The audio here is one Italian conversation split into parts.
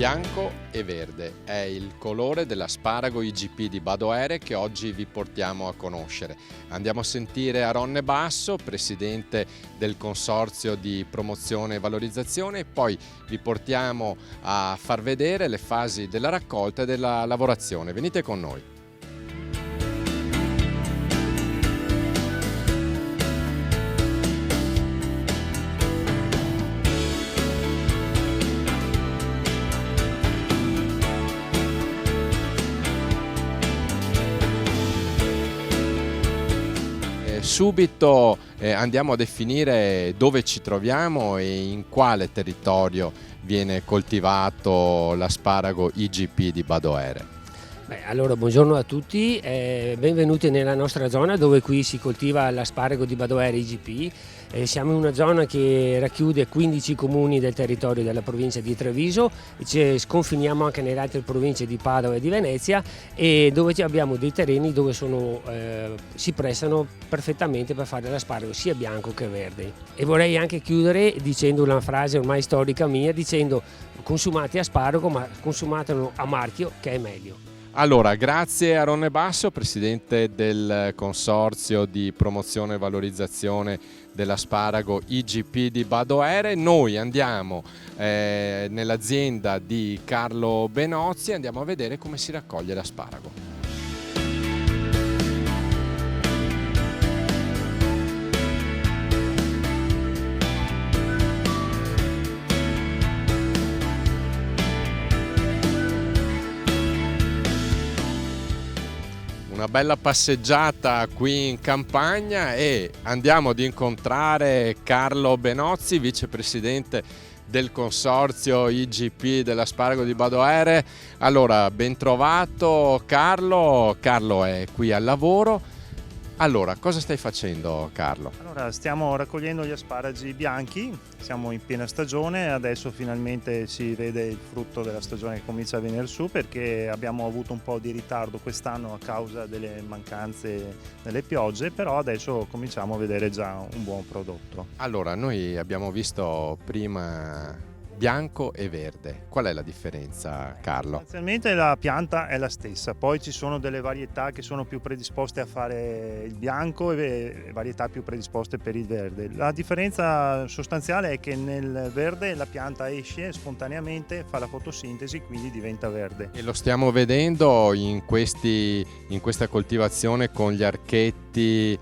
Bianco e verde è il colore dell'asparago IGP di Badoere che oggi vi portiamo a conoscere. Andiamo a sentire Aronne Basso, presidente del Consorzio di Promozione e Valorizzazione, e poi vi portiamo a far vedere le fasi della raccolta e della lavorazione. Venite con noi. Subito andiamo a definire dove ci troviamo e in quale territorio viene coltivato l'asparago IGP di Badoere. Allora, buongiorno a tutti, benvenuti nella nostra zona dove qui si coltiva l'asparago di Badoere IGP. Siamo in una zona che racchiude 15 comuni del territorio della provincia di Treviso, ci sconfiniamo anche nelle altre province di Padova e di Venezia, e dove abbiamo dei terreni dove si prestano perfettamente per fare l'asparago sia bianco che verde. E vorrei anche chiudere dicendo una frase ormai storica mia, dicendo: consumate asparago ma consumatelo a marchio, che è meglio. Allora, grazie a Aronne Basso, presidente del Consorzio di Promozione e Valorizzazione dell'asparago IGP di Badoere. Noi andiamo nell'azienda di Carlo Benozzi e andiamo a vedere come si raccoglie l'asparago. Una bella passeggiata qui in campagna e andiamo ad incontrare Carlo Benozzi, vicepresidente del Consorzio IGP dell'asparago di Badoere. Allora, ben trovato Carlo. Carlo è qui al lavoro. Allora, cosa stai facendo, Carlo? Allora, stiamo raccogliendo gli asparagi bianchi, siamo in piena stagione, adesso finalmente si vede il frutto della stagione che comincia a venire su, perché abbiamo avuto un po' di ritardo quest'anno a causa delle mancanze delle piogge, però adesso cominciamo a vedere già un buon prodotto. Allora, noi abbiamo visto prima bianco e verde. Qual è la differenza, Carlo? Sostanzialmente la pianta è la stessa, poi ci sono delle varietà che sono più predisposte a fare il bianco e varietà più predisposte per il verde. La differenza sostanziale è che nel verde la pianta esce spontaneamente, fa la fotosintesi, quindi diventa verde. E lo stiamo vedendo in questa coltivazione con gli archetti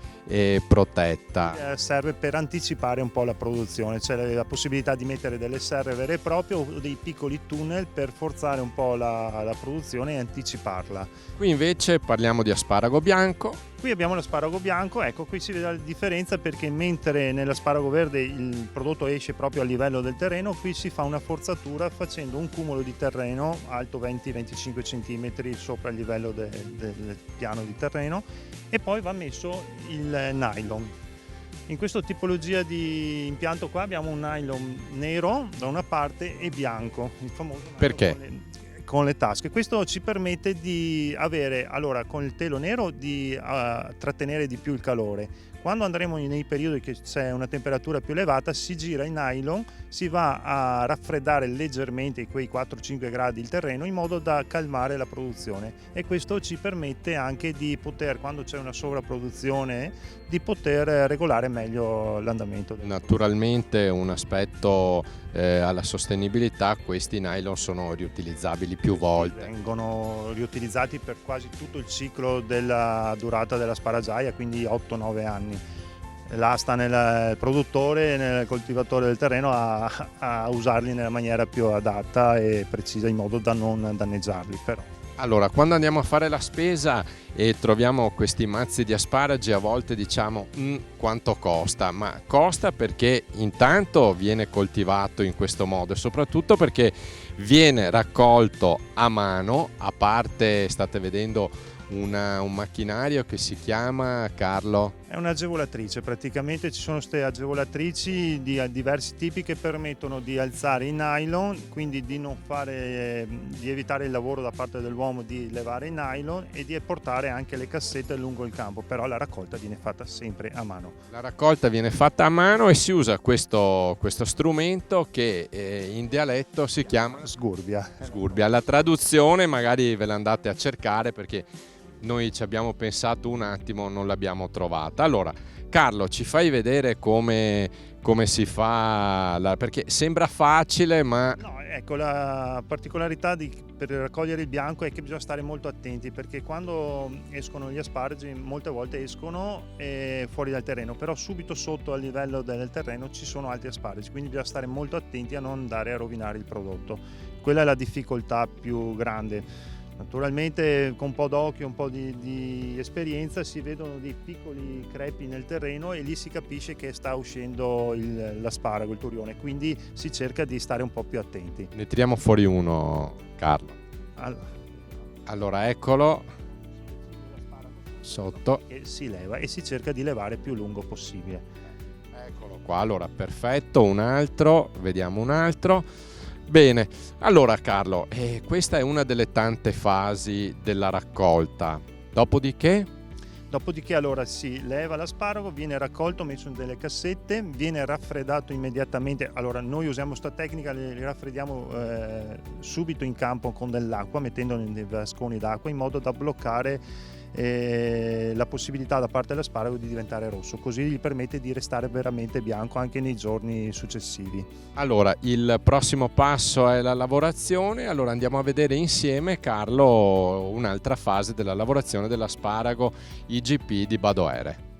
protetta. Serve per anticipare un po' la produzione, c'è la possibilità di mettere delle serre vere e proprie o dei piccoli tunnel per forzare un po' la produzione e anticiparla. Qui invece parliamo di asparago bianco. Qui abbiamo l'asparago bianco, ecco, qui si vede la differenza, perché mentre nell'asparago verde il prodotto esce proprio a livello del terreno, qui si fa una forzatura facendo un cumulo di terreno alto 20-25 cm sopra il livello del piano di terreno, e poi va messo il nylon. In questa tipologia di impianto qua abbiamo un nylon nero da una parte e bianco, il famoso nylon. Perché? Con le tasche. Questo ci permette di avere, allora, con il telo nero di trattenere di più il calore. Quando andremo nei periodi che c'è una temperatura più elevata, si gira il nylon, si va a raffreddare leggermente quei 4-5 gradi il terreno, in modo da calmare la produzione, e questo ci permette anche di poter, quando c'è una sovrapproduzione, di poter regolare meglio l'andamento. Naturalmente un aspetto alla sostenibilità: questi nylon sono riutilizzabili più volte. Vengono riutilizzati per quasi tutto il ciclo della durata dell'asparagiaia, quindi 8-9 anni. Là sta nel produttore e nel coltivatore del terreno a usarli nella maniera più adatta e precisa, in modo da non danneggiarli. Però Allora, quando andiamo a fare la spesa e troviamo questi mazzi di asparagi, a volte diciamo quanto costa? Ma costa perché intanto viene coltivato in questo modo e soprattutto perché viene raccolto a mano. A parte, state vedendo un macchinario che si chiama, Carlo? È un'agevolatrice, praticamente ci sono queste agevolatrici di diversi tipi che permettono di alzare i nylon, quindi di evitare il lavoro da parte dell'uomo di levare i nylon e di portare anche le cassette lungo il campo, però la raccolta viene fatta sempre a mano. La raccolta viene fatta a mano e si usa questo strumento che in dialetto si chiama Sgurbia. sgurbia. La traduzione magari ve la andate a cercare perché noi ci abbiamo pensato un attimo, non l'abbiamo trovata. Allora, Carlo, ci fai vedere come si fa, perché sembra facile, ma No, ecco, la particolarità per raccogliere il bianco è che bisogna stare molto attenti, perché quando escono gli asparagi molte volte escono fuori dal terreno, però subito sotto al livello del terreno ci sono altri asparagi, quindi bisogna stare molto attenti a non andare a rovinare il prodotto. Quella è la difficoltà più grande. Naturalmente con un po' d'occhio, un po' di esperienza si vedono dei piccoli crepi nel terreno e lì si capisce che sta uscendo l'asparago, il turione, quindi si cerca di stare un po' più attenti. ne tiriamo fuori uno, Carlo. Allora, eccolo sotto. E si leva e si cerca di levare il più lungo possibile. Eccolo qua, allora perfetto, un altro, vediamo un altro. Bene, allora Carlo, questa è una delle tante fasi della raccolta. Dopodiché Allora si leva l'asparago, viene raccolto, messo in delle cassette, viene raffreddato immediatamente. Allora noi usiamo questa tecnica, li raffreddiamo subito in campo con dell'acqua, mettendoli in dei vasconi d'acqua in modo da bloccare la possibilità da parte dell'asparago di diventare rosso, così gli permette di restare veramente bianco anche nei giorni successivi. allora, il prossimo passo è la lavorazione, allora andiamo a vedere insieme, Carlo, un'altra fase della lavorazione dell'asparago IGP di Badoere.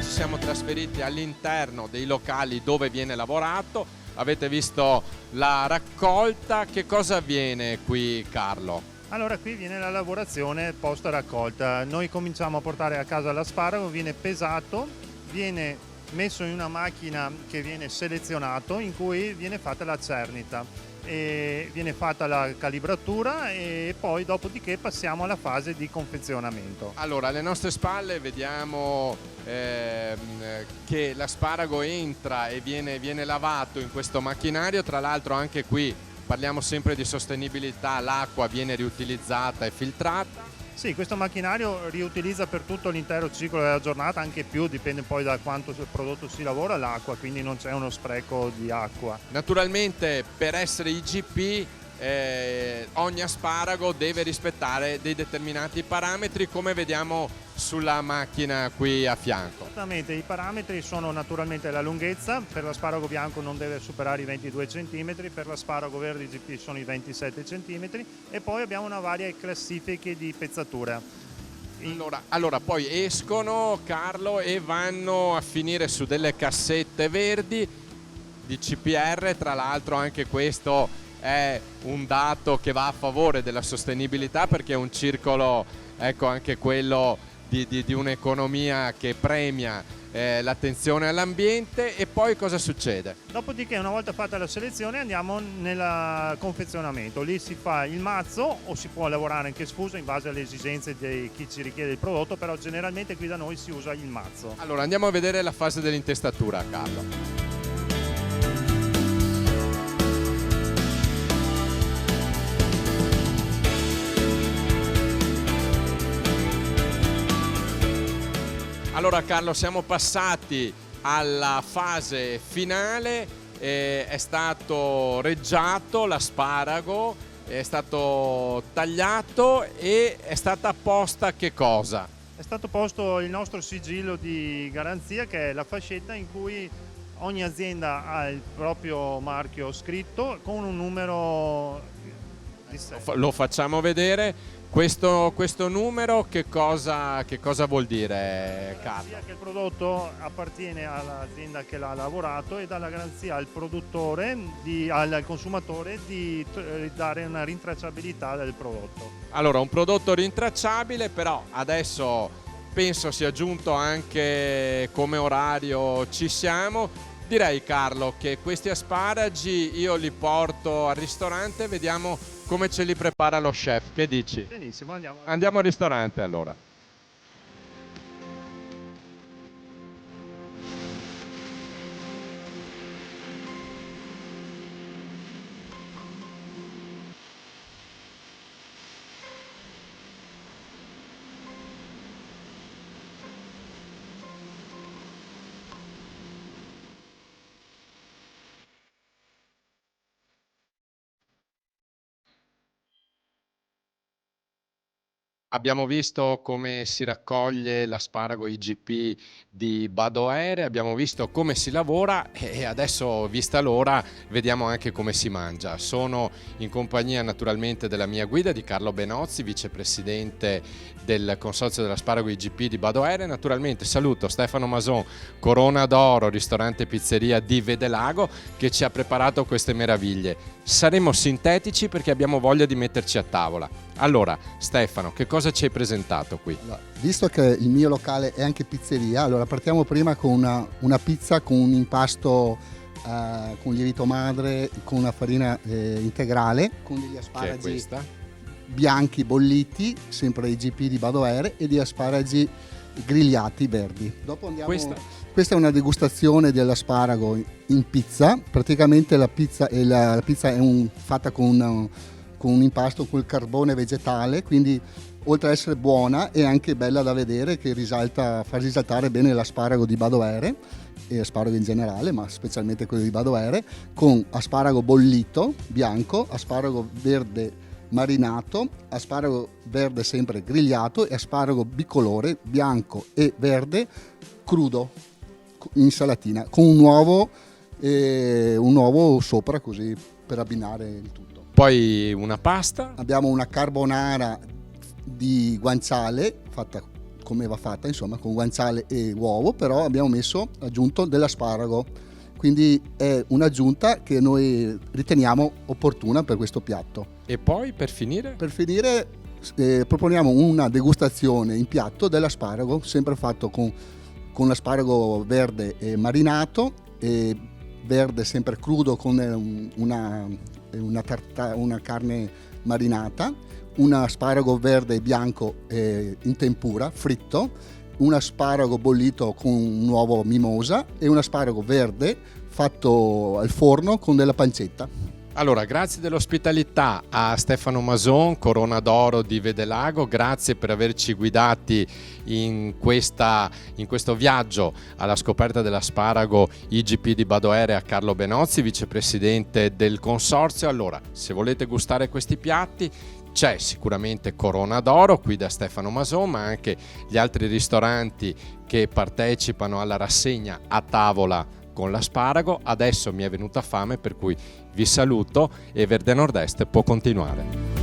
Siamo trasferiti all'interno dei locali dove viene lavorato, avete visto la raccolta, che cosa avviene qui, Carlo? Allora qui viene la lavorazione post raccolta, noi cominciamo a portare a casa l'asparago, viene pesato, viene messo in una macchina che viene selezionato in cui viene fatta la cernita. E viene fatta la calibratura e poi dopodiché passiamo alla fase di confezionamento. Allora, alle nostre spalle vediamo che l'asparago entra e viene lavato in questo macchinario, tra l'altro anche qui parliamo sempre di sostenibilità, l'acqua viene riutilizzata e filtrata. Sì, questo macchinario riutilizza per tutto l'intero ciclo della giornata, anche più, dipende poi da quanto il prodotto si lavora, l'acqua, quindi non c'è uno spreco di acqua. Naturalmente per essere IGP ogni asparago deve rispettare dei determinati parametri, come vediamo sulla macchina qui a fianco. Esattamente, i parametri sono naturalmente la lunghezza, per l'asparago bianco non deve superare i 22 cm, per l'asparago verde IGP sono i 27 cm e poi abbiamo una varia classifiche di pezzatura. Allora poi escono, Carlo, e vanno a finire su delle cassette verdi di CPR, tra l'altro anche questo è un dato che va a favore della sostenibilità perché è un circolo, ecco, anche quello di un'economia che premia l'attenzione all'ambiente. E poi cosa succede? Dopodiché, una volta fatta la selezione, andiamo nel confezionamento. Lì si fa il mazzo o si può lavorare anche sfuso in base alle esigenze di chi ci richiede il prodotto, però generalmente qui da noi si usa il mazzo. Allora andiamo a vedere la fase dell'intestatura, Carlo. Allora Carlo, siamo passati alla fase finale, è stato reggiato l'asparago, è stato tagliato e è stata posta che cosa? È stato posto il nostro sigillo di garanzia, che è la fascetta in cui ogni azienda ha il proprio marchio scritto con un numero Lo facciamo vedere. Questo numero che cosa vuol dire, Carlo? Sia che il prodotto appartiene all'azienda che l'ha lavorato e dà la garanzia al produttore, al consumatore di dare una rintracciabilità del prodotto. Allora, un prodotto rintracciabile, però adesso penso sia giunto anche come orario, ci siamo. Direi, Carlo, che questi asparagi io li porto al ristorante, vediamo come ce li prepara lo chef. Che dici? Benissimo, andiamo. Andiamo al ristorante allora. Abbiamo visto come si raccoglie l'asparago IGP di Badoere, abbiamo visto come si lavora e adesso, vista l'ora, vediamo anche come si mangia. Sono in compagnia naturalmente della mia guida, di Carlo Benozzi, vicepresidente del Consorzio dell'Asparago IGP di Badoere. Naturalmente saluto Stefano Mason, Corona d'Oro, ristorante e pizzeria di Vedelago, che ci ha preparato queste meraviglie. Saremo sintetici perché abbiamo voglia di metterci a tavola. Allora, Stefano, che cosa ci hai presentato qui? Allora, visto che il mio locale è anche pizzeria, allora partiamo prima con una pizza con un impasto con lievito madre, con una farina integrale, con degli asparagi Che è questa? bianchi bolliti, sempre IGP di Badoere, e di asparagi grigliati verdi. Dopo andiamo. Questa è una degustazione dell'asparago in pizza. Praticamente la pizza è fatta con un impasto col carbone vegetale, quindi oltre ad essere buona è anche bella da vedere, che fa risaltare bene l'asparago di Badoere e asparago in generale, ma specialmente quello di Badoere, con asparago bollito bianco, asparago verde marinato, asparago verde sempre grigliato e asparago bicolore bianco e verde crudo in salatina con un uovo sopra, così per abbinare il tutto. Poi una pasta. Abbiamo una carbonara di guanciale, fatta come va fatta, insomma, con guanciale e uovo, però abbiamo aggiunto dell'asparago, quindi è un'aggiunta che noi riteniamo opportuna per questo piatto. E poi per finire? Per finire proponiamo una degustazione in piatto dell'asparago, sempre fatto con l'asparago verde marinato, e verde sempre crudo con una carne marinata, un asparago verde e bianco in tempura, fritto, un asparago bollito con un uovo mimosa e un asparago verde fatto al forno con della pancetta. Allora, grazie dell'ospitalità a Stefano Mason, Corona d'Oro di Vedelago, grazie per averci guidati in questo viaggio alla scoperta dell'asparago IGP di Badoere, a Carlo Benozzi, vicepresidente del consorzio. Allora, se volete gustare questi piatti, c'è sicuramente Corona d'Oro qui da Stefano Mason, ma anche gli altri ristoranti che partecipano alla rassegna a tavola con l'asparago. Adesso mi è venuta fame, per cui vi saluto e Verde Nord-Est può continuare.